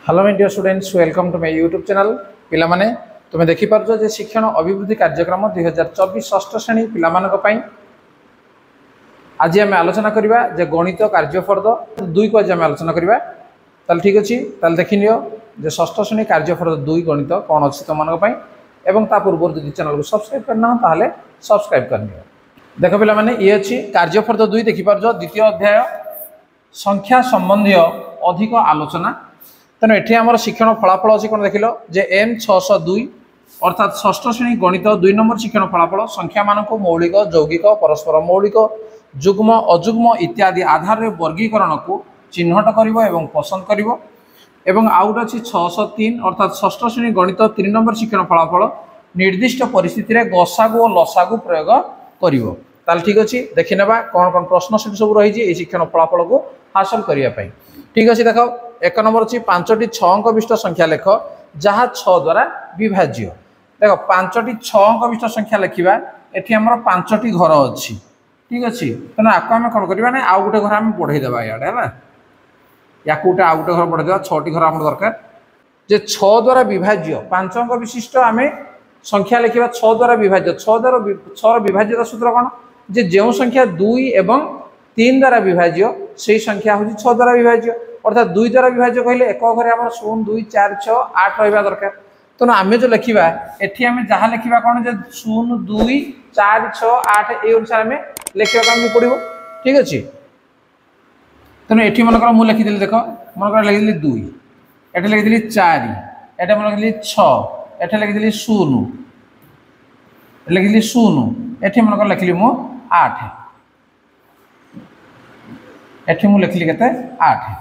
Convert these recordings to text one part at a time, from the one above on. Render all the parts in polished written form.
Hello my dear students, welcome to my YouTube channel. पिला माने तुम देखि पारछो जे शिक्षण अभिवृद्धि कार्यक्रम 2024 षष्ठ श्रेणी पिला मानक पई आज आम आलोचना करबा जे गणित कार्यफर्द 2 को आज आम आलोचना करबा। ताल ठीक अछि, ताल देखि नियो जे षष्ठ श्रेणी कार्यफर्द 2 गणित कोन अछि त मानक पई एवं ता पूर्व यदि चैनल को सब्सक्राइब करना ताले सब्सक्राइब कर नियो। देखो पिला माने ये अछि कार्यफर्द 2 देखि पारछो द्वितीय अध्याय संख्या संबंधी अधिक आलोचना। तेणु ये आम शिक्षण फलाफल अच्छी कौन देख जे एम 602 अर्थात षष्ठ श्रेणी गणित 2 नंबर शिक्षण फलाफल संख्या मान मौलिक यौगिक परस्पर मौलिक जुग्म अजुग्म इत्यादि आधार रे वर्गीकरण को चिन्हट कर पसंद कर आउ गोटे अच्छी 603 अर्थात षष्ठ श्रेणी गणित 3 नंबर शिक्षण फलाफल निर्दिष्ट परिस्थिति रे गसागु और लसागु प्रयोग कर। ठीक अच्छे देखी ना कौन कौन प्रश्न से सब रही शिक्षण फलाफल को हासिल करने। ठीक अच्छे देख एक नंबर अच्छी 5टी 6 अंक विशिष्ट संख्या लेख जहाँ 6 द्वारा विभाज्य। देख 5टी 6 अंक विशिष्ट संख्या लिखा ये आम 5टी घर अच्छी। ठीक अच्छे तेना आपको आम कौन करवा ना आउ गोटे घर आम बढ़ईदेवा इे है या गोटे आउ गोटे घर बढ़ईदेवा 6टी घर आम दरकार जे 6 द्वारा विभाज्य 5 अंक विशिष्ट आम संख्या लिखा 6 द्वारा विभाज्य 6 विभाज्यता सूत्र कौन जे जो संख्या 2 एवं 3 द्वारा विभाज्य से संख्या हूँ 6 द्वारा विभाज्य अर्थात 2 द्वारा विभाज्य कहले एक घरे आम 0 2 4 6 8 रहा दरकार। तेणु आम जो लिखा एटी आम जहाँ लिखा कौन जे 0 2 4 6 8 ये अनुसार आम लिखा पड़ो। ठीक अच्छे तेणु ये मनकर मुझे लिखिदी देख मनकर लिखी 2 ये लिखी 4 ये मन लिखी 6 ये लिखी 0 लिखी 0 ये मनकर लिखिली मु 8 एठी मु लिखिली केते 8।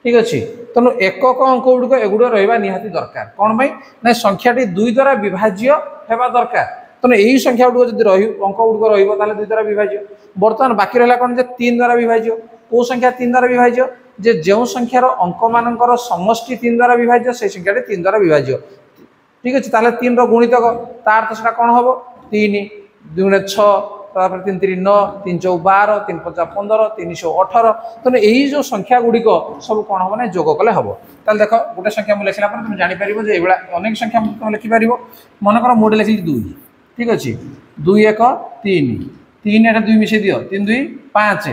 ठीक अच्छे तेणु एकक अंक गुड़िक एगुड़ रहा निहाती दरकार कौन भाई ना संख्याटी 2 द्वारा विभाज्य होगा दरकार। तेणु यही संख्या गुड़िक जब अंक गुड़िक रहा 2 द्वारा विभाज्य बर्तमान बाकी रहा कौन 3 द्वारा विभाज्य कौ संख्या 3 द्वारा विभाज्य जे जो संख्यार अंक मानकर समष्टि 3 द्वारा विभाज्य से संख्याटी 3 द्वारा विभाज्य। ठीक अच्छे ताले 3 गुणितक तार तो सेटा कौन हम 3 2 6 3 3 9 3 4 12 3 5 15 318। तेणु यही जो संख्या गुड़िक सब कौन हम ना जोग कले हम। ताल देख गोटे संख्या मुझे लिखला तुम जापर जो ये अनेक संख्या तुम लिखिपर मनकर मुझे लिखी 2। ठीक अच्छे 2 1 3 3 ये 2 मिसे दियो 3 2 5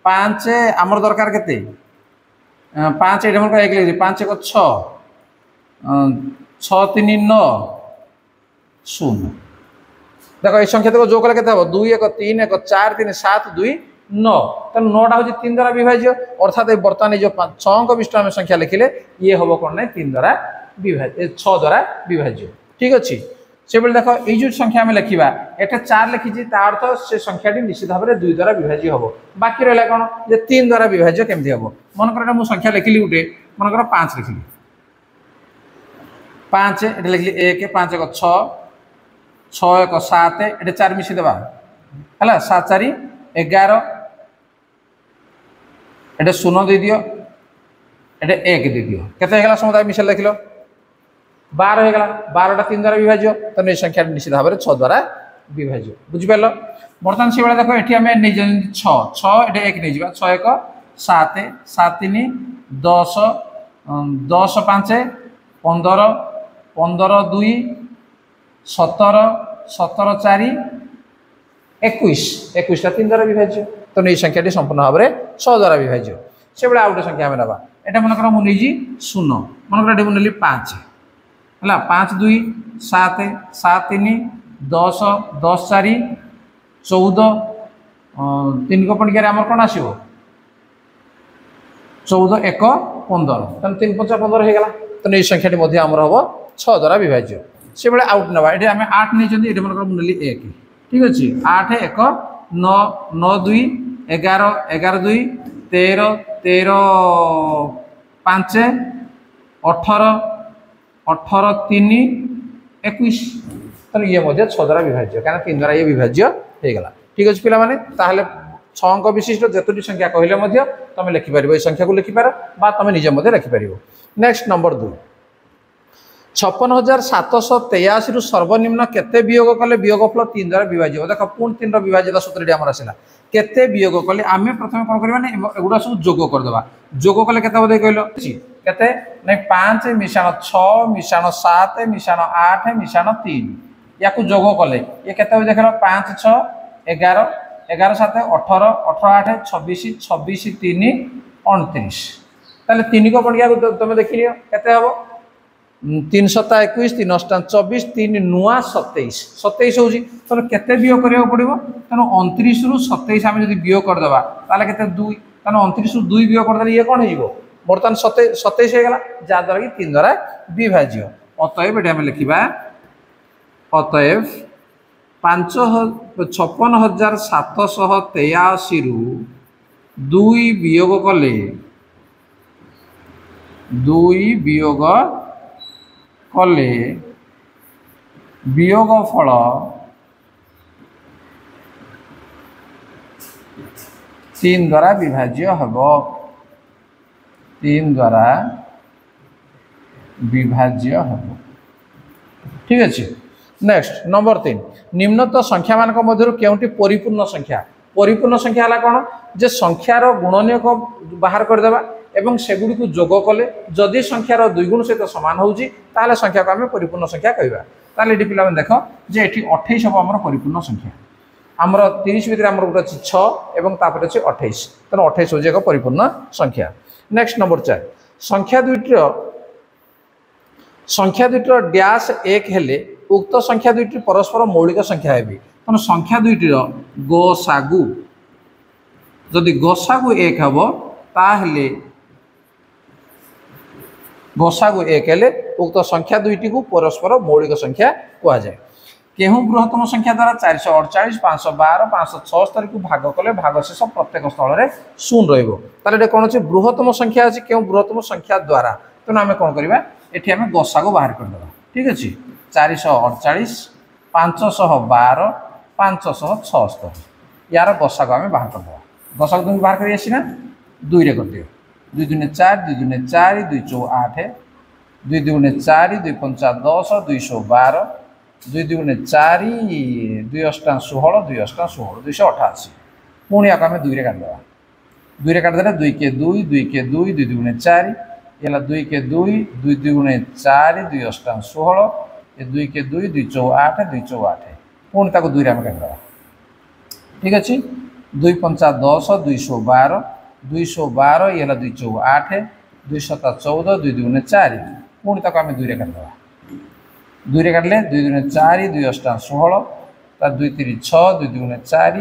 5 आमर दरकार के 5 ये मन एक लिखी 5 1 6 6 3 9 0। देख ये संख्या तक जो कले के 2 1 3 1 4 3 7 2 9 तेनाली 9टा हूँ 3 द्वारा विभाज्य अर्थात बर्तमान जो 6 अंक विशिष्ट आम संख्या लिखिले ये हम कौन ना 3 द्वारा विभाज्य 6 द्वारा विभाज्य। ठीक अच्छे से देख ये जो संख्या आम लिखा ये 4 लिखी अर्थ से संख्याटी निश्चित भाव में 2 द्वारा विभाज्य हम। बाकी रहा कौन जे 3 द्वारा विभाज्य केमती हम मनकर मुझे संख्या लिखिली गोटे मनकर 5 लिखिली 5 ये लिखिली 1 5 1 6 6 1 7 ये 4 मिसेदेवा है 7 4 11 ये 0 दे दियो ये 1 दे दियो के समुदाय मिसेल देख लो 12 हो गला 12टा 3 द्वारा विभाज्य तेनाली संख्या निश्चित भाव में 6 द्वारा विभाज्य बुझिपार। बर्तमान से देख ये आम नहीं 6 6 ये 1 नहीं जा 6 1 7 7 3 10 10 5 15 15 2 17 17 4 21 21टा 3 द्वारा विभाज्य तेणु ये संख्याटी संपूर्ण भाव में 6 द्वारा विभाज्य। से भाई आउ गोटे संख्या आम ना यहाँ मनकर मुझे 0 मनकर ये मुझे 5 है 5 2 7 7 3 10 10 4 14 3 को पणिकार आम कौन आसो 14 1 15 तेनाली 3 5 15 हो गला तेनाली ये संख्याटी आमर हम 6 द्वारा विभाज्य। से भाई आउट ना ये आम 8 नहीं ये मनकर मुझे 1। ठीक अच्छे 8 1 9 9 2 11 11 2 13 13 5 18 18 3 21 तेनाली ये 6 द्वारा विभाज्य क्या 3 द्वारा ये विभाज्य हो गला। ठीक अच्छे पिला माने ताहले 6 अंक विशिष्ट जतोटी संख्या कहले तुम लिखिपार ये संख्या को लिखिपार तुम निजे लिखिपार। नेक्स्ट नंबर 2 56,783 रु सर्वनिम्न केते वियोग कले वियोगफल 3 द्वारा विभाज्य। देख पुणी 3 विभाज्यता सूत्र आम आसला केते वियोग कले आम प्रथम कौन करवा एगुड़ा सब जोग करदे जोग कले केते बोधे कहल केते नहीं 5 मिशाण 6 मिशाण 7 मिशाण 8 मिशाण 3 या जोग कले ये केते देख 5 6 11 11 7 18 18 8 26 26 3 29 ताले 3 को पड़िया तुम देख लियो केते हबो 3 7 21 3 8 24 3 नुआ 27 27 होजी तो केते बियो करियो पड़िबो तनो 29 रु 27 हम जदी बियो कर देबा ताले केते 2 तनो 29 रु 2 बियो कर देले ये कोन हेजिबो बर्तमान 27 हो गला जा द्वारा कि 3 द्वारा विभाज्य अतएव एटा हम लिखिबा अतएव 56,783 रु 2 वियोग कले 2 वियोग कले वियोग फल 3 द्वारा विभाज्य हबो 3 द्वारा विभाज्य हबो ठीक अच्छे। नेक्स्ट नंबर 3 निम्नत संख्या मान मध्य केउटी परिपूर्ण संख्या है कौन जे संख्यार गुणनीय को बाहर करदेबा एवं सेगुड़ी को जोग कले जदि संख्यार द्विगुण सहित सामान होउची ताले संख्या को आम परिपूर्ण संख्या कहबा ताले एटी पिला देख जे एटी 28 हम आमर परिपूर्ण संख्या आमर 30 भितर आमर गोटे अछि 6 एवं तापर अछि 28 तेना 28 होजे एक परिपूर्ण संख्या। नेक्स्ट नंबर 4 संख्या दुईटर डैश 1 हेले उक्त संख्या दुईटी परस्पर मौलिक संख्या हेबी तेना संख्या दुईटर गसागु जदि गसागु 1 हबो ताहले गसागु 1 हेले उक्त संख्या दुईटी को परस्पर मौलिक संख्या कहा जाए केहू बृहत्तम संख्या द्वारा 448 512 576 को भाग कले भागशेष प्रत्येक स्थल में शून्य रहिबो ताले कौन अच्छे बृहत्तम संख्या अच्छी केहू बृहत्तम संख्या द्वारा तेना आम कौन करवा एठी आम गसागु बाहर करदेबा ठीक अच्छे 448 512 576 यार गसागु आम बाहर करदेबा गसागु तुम बाहर कर आसी ना 2 रे कर दियो 2 दूने 4 2 दूने 4 2 चौ 8 2 दूने 4 2 पंचा 10 212 2 दूने 4 2 अष्टा 16 2 अष्टा 16 288 पुणी आम 2 रे काटदेबा 2 रे काटदेले 2 के 2 2 के 2 2 दूने 4 ये 2 के 2 2 दूने 4 2 अष्टा 16 ये 2 के 2 2 चौ 8 2 चौ 8 पुणी ताको 2 रे आम काटदेबा ठीक अच्छे 2 पंचा 10 212 212 ये 2 चौ 8 2 7 14 2 दूने 4 पुणी ताको आम 2 रे काटदेबा 2 रे काटले 2 दूने 4 2 अष्टा 16 तार 2 3 6 2 दूने 4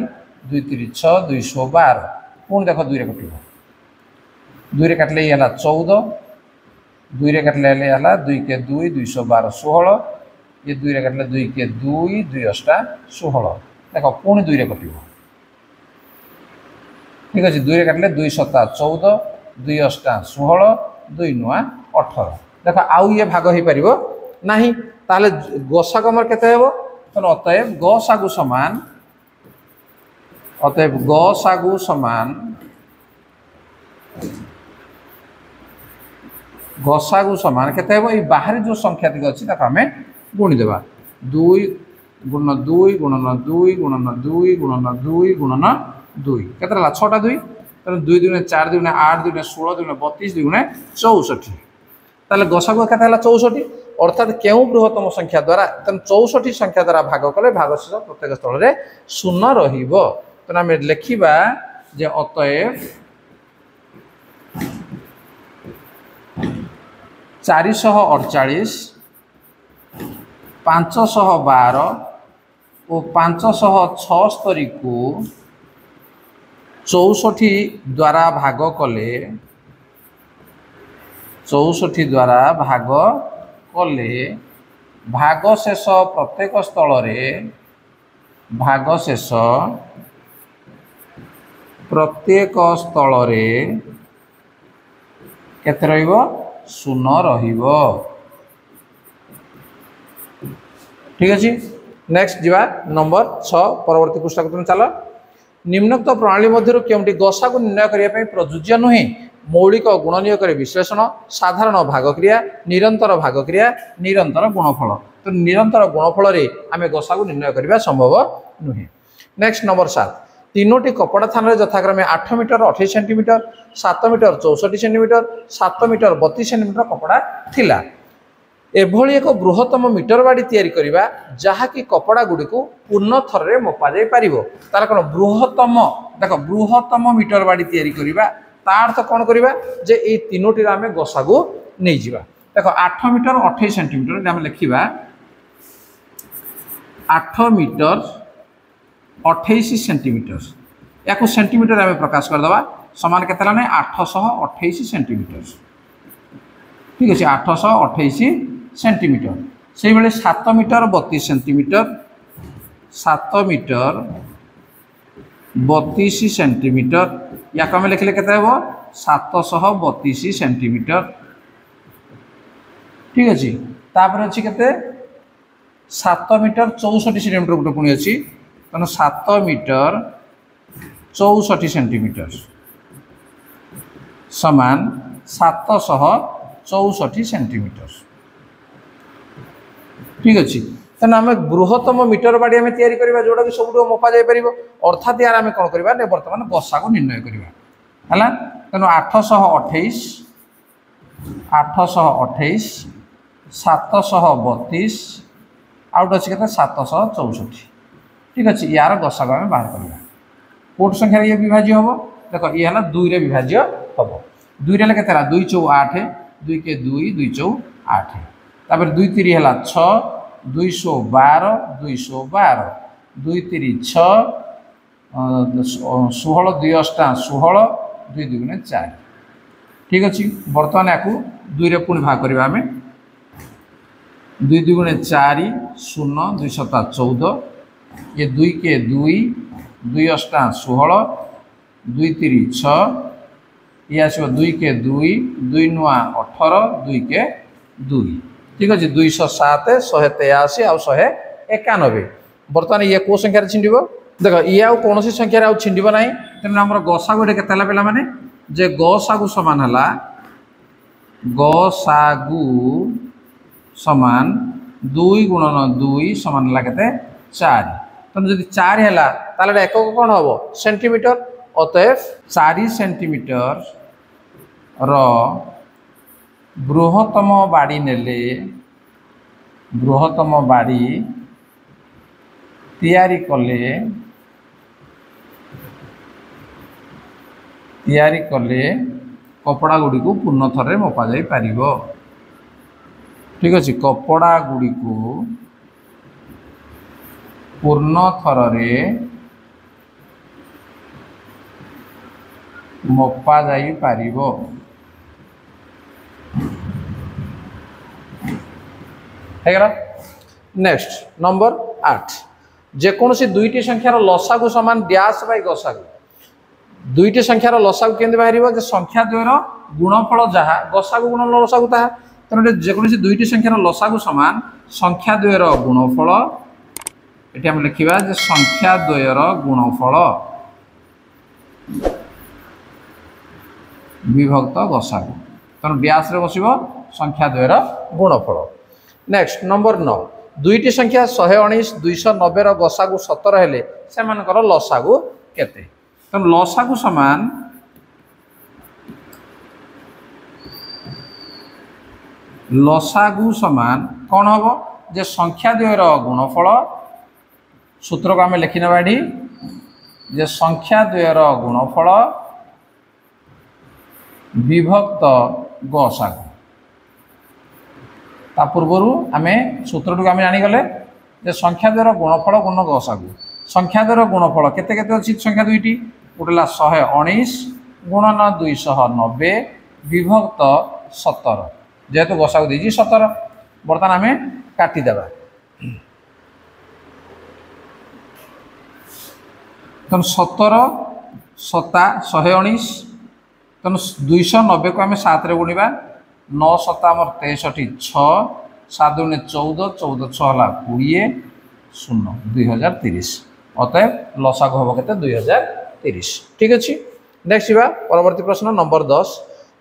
2 3 6 212 पुणी देखो 2 रे कटिबो 2 रे काटले ये 14 2 रे काटले ये 2 के 2 212 16 ये 2 रे काटले 2 के 2 2 अष्टा 16 देखो पुणी 2 रे कटिबो ठीक अच्छे 2 रे काटले 2 7 14 2 अष्टा 16 2 9 18 देखो आउ ये भाग हो पारिबो नाही ताले गसागु हमर केते हेबो तो अतएव गसागु समान केते हेबो ई बाहर जो संख्या टिक अछि ताको हमें गुणी देबा 2 गुणन 2 गुणन 2 गुणन 2 गुणन 2 गुणन 2 केते ला 6 टा 2 तो 2 दूने 4 दूने 8 दूने 16 दूने 32 दूने 64 ताले गसागु केते हला 64 अर्थात केउ बृहत्तम संख्या द्वारा तन 64 संख्या द्वारा भाग कले भागशेष प्रत्येक स्थल रे शून्य रहिबो तन हम लिखिबा जे अतएव 448 512 और 576 को 64 द्वारा भाग कले 64 द्वारा भाग कले भागशेष प्रत्येक स्थल रे भागशेष प्रत्येक स्थल रे केते रहिबो शून्य रहिबो ठीक अछि। नेक्स्ट जीवा नंबर 6 परवर्ती पृष्ठ को तुम चलो निम्नोक्त प्रणाली मध्य केउटी गसागु निर्णय करिया पई प्रयोज्य नुहे मौलिक गुणनीय करे विश्लेषण साधारण भागक्रिया निरंतर भागक्रिया निरंतर गुणफल तो निरंतर गुणफल रे आमे गसागु निर्णय करिबा संभव नुहे। नेक्स्ट नंबर 7 तीनोटी कपड़ा थाना यथाक्रमे 8 metre 28 centimetre 7 metre 64 centimetre 7 metre 32 centimetre कपड़ा थिला। एभली एक बृहत्तम मीटर बाड़ी तैयारी करिबा जहाँकि कपड़ा गुड़ी को पूर्ण थर रे मपा जाई परिबो। तार कोन बृहत्तम देखो बृहत्तम मीटर बाड़ी तैयारी करिबा तार तो कौन करिबा जे ए तीनोटी रे आमे गसागु नै जिबा। देखो 8 मीटर 28 सेंटीमीटर आमे लिखिबा 8 मीटर 28 सेंटीमीटर या सेंटीमीटर आमे प्रकाश कर दबा समान केते लाने 828 सेंटीमीटर। ठीक अछि 828 सेंटीमीटर से बेले 7 मीटर 32 सेंटीमीटर 7 मीटर 32 सेंटीमीटर या कम लिखले केते हेबो 732 सेंटीमीटर। ठीक अछि तापर अछि केते 7 मीटर 64 सेंटीमीटर गुटे पुणी अछि तनो 7 मीटर 64 सेंटीमीटर समान 764 सेंटीमीटर। ठीक अच्छे तेना आम बृहत्तम मीटर बाड़ी आम तैयारी करवा जोटा कि सब मपा जापर अर्थात यार आम कौन करवा बर्तमान गसा को निर्णय करवा है तेणु 828 732 आउट अच्छे के 764। ठीक अच्छे यार गसा को आम बाहर करवा कोट संख्या ये विभाज्य हम देख ये है 2 रे विभाज्य हम 2 रे के 2 चौ 8 2 के 2 2 चौ 8 तापर 2 3 है 6 212 212 2 3 6 16 2 8 16 2 2 4। ठीक अच्छे बर्तमान या 2 रे पुणी भाग करवा आम 2 2 4 0 2 7 14 ये 2 के 2 2 8 16 2 3 6 ये आसो 2 के 2 2 9 18 2 के 2। ठीक अच्छे 207 183 आउ 191 बर्तमान ये कौ संख्यार छिंड देख ये आउ कौन संख्यार आउ छिंड ना तेनाली आम गसागु ये केते पे मैंने जे गसागु समान है गसागु समान 2 गुणन 2 समान है के 4 तेनाली जब 4 है ताले एकक कौन हम सेंटीमीटर अतएव 4 सेंटीमीटर रो बृहत्तम बाड़ी नेले बृहत्तम बाड़ी तैयारी कले कपड़ा गुड़ी को पूर्ण थर मपा जाई पारिबो। ठीक अच्छे कपड़ा गुड़ी को पूर्ण थर रे मपा जाई पारिबो। नेक्स्ट नंबर 8 जेकोसी दुईटी संख्यार लसागु समान डैश बाय गसागु दुईटी संख्यार लसागु केंदे बाहरिबो जे संख्या द्वयर गुणफल जहा गसागु गुण लसागु ताहा तेणु जेकोसी दुईटी संख्यार लसागु समान संख्या द्वयर गुणफल एटी हम लिखिबा जे संख्या द्वयर गुणफल विभक्त गसागु तेणु डैश रे बसिबो संख्या द्वयर गुणफल। नेक्स्ट नंबर 9 दुईटी संख्या 119 290 गसागु 17 हेले से मानकर लसागु केते तेणु लसागु समान कौन हम जे संख्या द्वयर गुणफल सूत्र को आम लिखि ना जे संख्या द्वयर गुणफल विभक्त गसागु ता पूर्वर आम सूत्र को आम जानीगले जे संख्या द्वयर गुणफल गुण गसागु संख्या द्वयर गुणफल केते केते अछि संख्या दुईटी गोटेला 119 गुणन 290 विभक्त 17 जेहेतु गसागु देजी 17 बर्तमान आम काटी देबा तेणु 17 7 119 तेणु 290 को आम 7 रे गुणिबा 9 7 आमर 63 6 7 2 14 14 6 है 20 0 2030 अतएव लसागु हम के 2030। ठीक अच्छे नेक्स्ट जा परवर्ती प्रश्न नंबर 10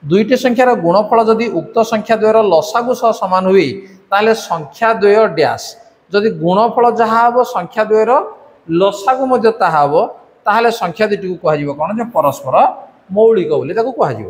दुईटी संख्यार गुणफल जदि उक्त संख्या द्वयर लसागु सह सामान हुए ताले संख्या द्वय डैश जदि गुणफल जहाँ हम संख्या द्वयर लसागु ताहा हम ताहले संख्या दुटी को कह कौन जो परस्पर मौलिक बोली कह।